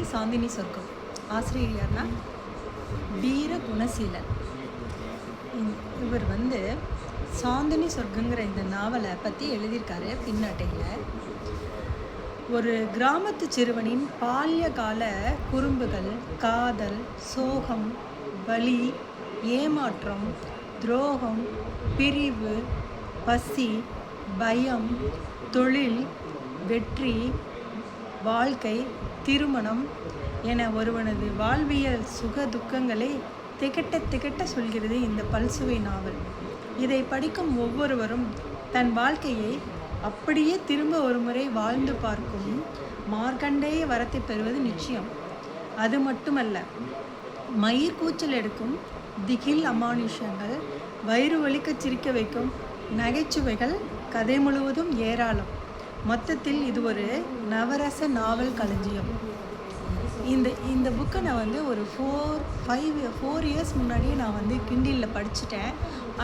வந்து சாந்தினி சொர்க்கம். ஆசிரியர் யார்னா வீர குணசீலன். இவர் வந்து சாந்தினி சொர்க்கங்கிற இந்த நாவலை பற்றி எழுதியிருக்காரு பின்னட்டையில். ஒரு கிராமத்து சிறுவனின் பால்ய கால குறும்புகள், காதல், சோகம், வலி, ஏமாற்றம், துரோகம், பிரிவு, பசி, பயம், தொழில், வெற்றி, வாழ்க்கை, திருமணம் என ஒருவனது வாழ்வியல் சுக துக்கங்களை திகட்ட திகட்ட சொல்கிறது இந்த பல்சுவை நாவல். இதை படிக்கும் ஒவ்வொருவரும் தன் வாழ்க்கையை அப்படியே திரும்ப ஒருமுறை வாழ்ந்து பார்க்கும் மார்க்கண்டேய வரத்தை பெறுவது நிச்சயம். அது மட்டுமல்ல, மயிர் கூச்சல் எடுக்கும் திகில் அமானுஷங்கள், வயிறு வலிக்க சிரிக்க வைக்கும் நகைச்சுவைகள் கதை முழுவதும் ஏராளம். மொத்தத்தில் இது ஒரு நவரச நாவல் களஞ்சியம். இந்த புக்கை நான் வந்து ஒரு 4 இயர்ஸ் முன்னாடியே நான் வந்து கிண்டிலில் படிச்சுட்டேன்.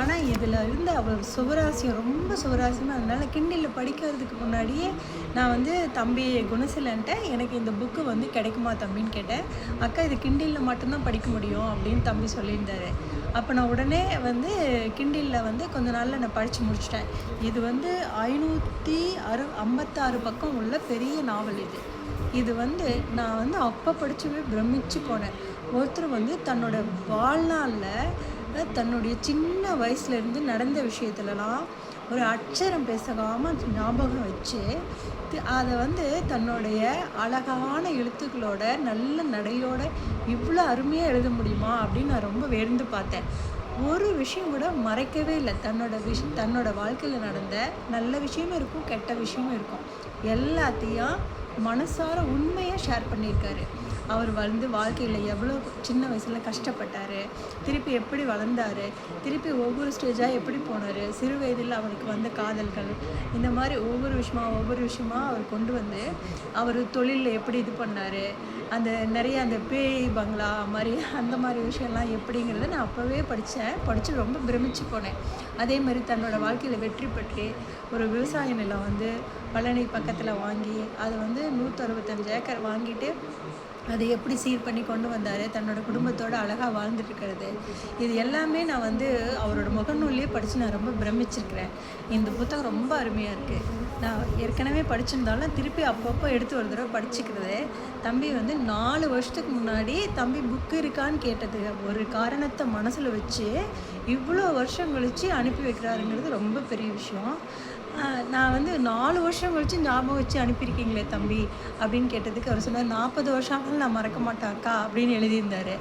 ஆனால் இதில் இருந்த அவ்வளோ சுவராசியம், ரொம்ப சுவராசியமாக, அதனால் கிண்டிலில் படிக்கிறதுக்கு முன்னாடியே நான் வந்து தம்பி குணசீலன்ட்ட எனக்கு இந்த புக்கு வந்து கிடைக்குமா தம்பின்னு கேட்டேன். அக்கா இது கிண்டிலில் மட்டும்தான் படிக்க முடியும் அப்படின்னு தம்பி சொல்லியிருந்தார். அப்போ நான் உடனே வந்து கிண்டிலில் வந்து கொஞ்ச நாளில் நான் படித்து முடிச்சிட்டேன். இது வந்து 556 பக்கம் உள்ள பெரிய நாவல் இது வந்து நான் வந்து அப்போ படிச்சவே பிரமிச்சு போனேன். ஒருத்தர் வந்து தன்னோட வாழ்நாளில் தன்னுடைய சின்ன வயசுலேருந்து நடந்த விஷயத்துலலாம் ஒரு அட்சரம் பேசாமல் ஞாபகம் வச்சு அதை வந்து தன்னுடைய அழகான எழுத்துக்களோட நல்ல நடையோட இவ்வளோ அருமையாக எழுத முடியுமா அப்படின்னு நான் ரொம்ப வியந்து பார்த்தேன். ஒரு விஷயம் கூட மறைக்கவே இல்லை. தன்னோட வாழ்க்கையில் நடந்த நல்ல விஷயமும் இருக்கும், கெட்ட விஷயமும் இருக்கும். எல்லாத்தையும் மனசார உண்மையாக ஷேர் பண்ணியிருக்காரு. அவர் வந்து வாழ்க்கையில் எவ்வளோ சின்ன வயசில் கஷ்டப்பட்டார், திருப்பி எப்படி வளர்ந்தார், திருப்பி ஒவ்வொரு ஸ்டேஜாக எப்படி போனார், சிறு வயதில் அவருக்கு வந்த காதல்கள், இந்த மாதிரி ஒவ்வொரு விஷயமாக அவர் கொண்டு வந்து அவர் தொழிலில் எப்படி இது பண்ணார், நிறைய அந்த பேய் பங்களா மாதிரி அந்த மாதிரி விஷயம்லாம் எப்படிங்கிறத நான் அப்போவே படித்து ரொம்ப பிரமிச்சு போனேன். அதே மாதிரி தன்னோட வாழ்க்கையில் வெற்றி பெற்று ஒரு விவசாய நிலம் வந்து பழனி பக்கத்தில் வாங்கி அதை வந்து 165 ஏக்கர் வாங்கிட்டு அதை எப்படி சீர் பண்ணி கொண்டு வந்தார், தன்னோட குடும்பத்தோடு அழகாக வாழ்ந்துட்டுருக்கிறது, இது எல்லாமே நான் வந்து அவரோட முகநூல்லையே படித்து நான் ரொம்ப பிரமிச்சிருக்கிறேன். இந்த புத்தகம் ரொம்ப அருமையாக இருக்குது. நான் ஏற்கனவே படிச்சிருந்தாலும் திருப்பி அப்பப்போ எடுத்து ஒரு தடவை படிச்சுக்கிறது. தம்பி வந்து 4 வருஷத்துக்கு முன்னாடி தம்பி புக்கு இருக்கான்னு கேட்டது ஒரு காரணத்தை மனசில் வச்சு இவ்வளோ வருஷம் கழித்து அனுப்பி வைக்கிறாருங்கிறது ரொம்ப பெரிய விஷயம். நான் வந்து 4 வருஷம் கழித்து ஞாபகம் வச்சு அனுப்பியிருக்கீங்களே தம்பி அப்படின்னு கேட்டதுக்கு அவர் சொன்னார், 40 வருஷம் நான் மறக்க மாட்டேன் அக்கா அப்படின்னு எழுதியிருந்தார்.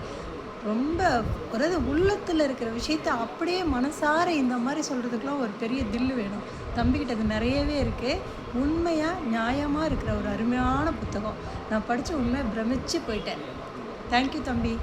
ரொம்ப ஒரு உள்ளத்தில் இருக்கிற விஷயத்த அப்படியே மனசார இந்த மாதிரி சொல்கிறதுக்கெலாம் ஒரு பெரிய தில்லு வேணும். தம்பிக்கிட்ட அது நிறையவே இருக்குது. உண்மையாக நியாயமாக இருக்கிற ஒரு அருமையான புத்தகம். நான் படித்து உண்மையாக பிரமிச்சு போயிட்டேன். தேங்க்யூ தம்பி.